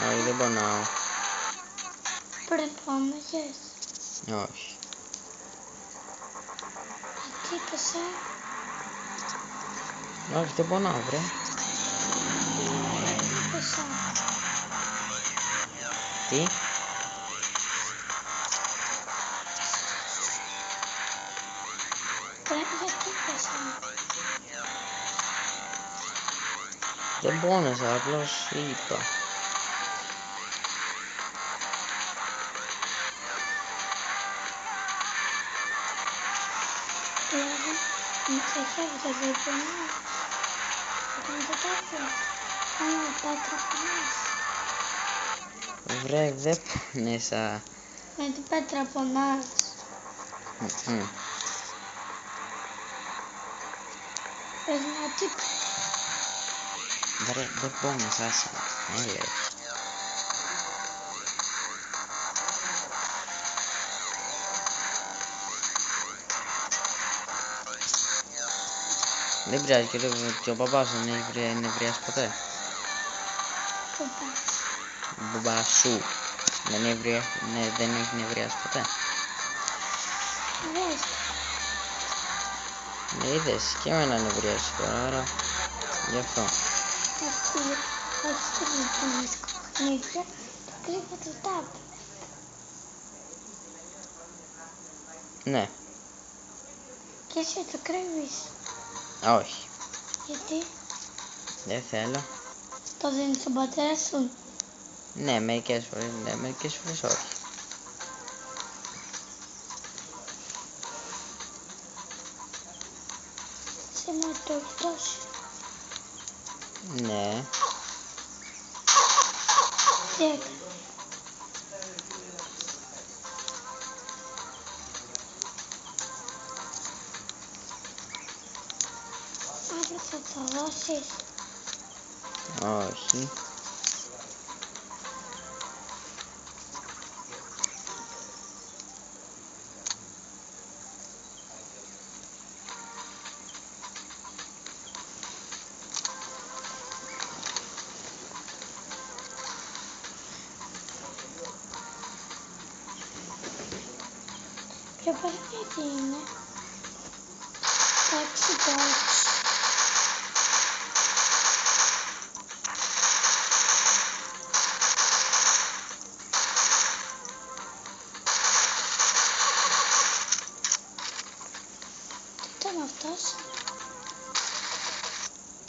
Όχι, δεν πονάω. Πρέπει να μαγες. Όχι. Τι είπες, Όχι, δεν πονάω, βρε. Είπες, Τι? Πρέπει γιατί είπες, Δεν πόνεσα, απλώς είπα. Δηλαδή, με τα χέρια δεν πονάς. Όταν το τάφω, άμα πέτρα πονάς. Βρε, δεν πόνεσα. Με την πέτρα πονάς. Πες μια τύπη. Βρε, δεν πόνεσα, άσε με. Έλε. Δεν πειράζει και ο μπαμπάς δεν έχει νευριάσει ποτέ. Ποπάς. Ο μπαμπάς σου δεν έχει νευριάσει ποτέ. Δες. Είδες και εμένα νευριάσει τώρα, άρα γι' αυτό. Έχεις και ηλεκτρονικά παιχνίδια. Το κλείνει το tab. Ναι. Και εσύ το κρύβεις. Όχι. Γιατί Δεν θέλω. το δίνεις στον πατέρα σου. Ναι, μερικές φορές ναι, μερικές φορές όχι. Σήμερα το έχει δώσει. Ναι. Τι έκανε. Αύριο θα το δώσεις. Όχι. Ποιο παιχνίδι είναι. 6x6.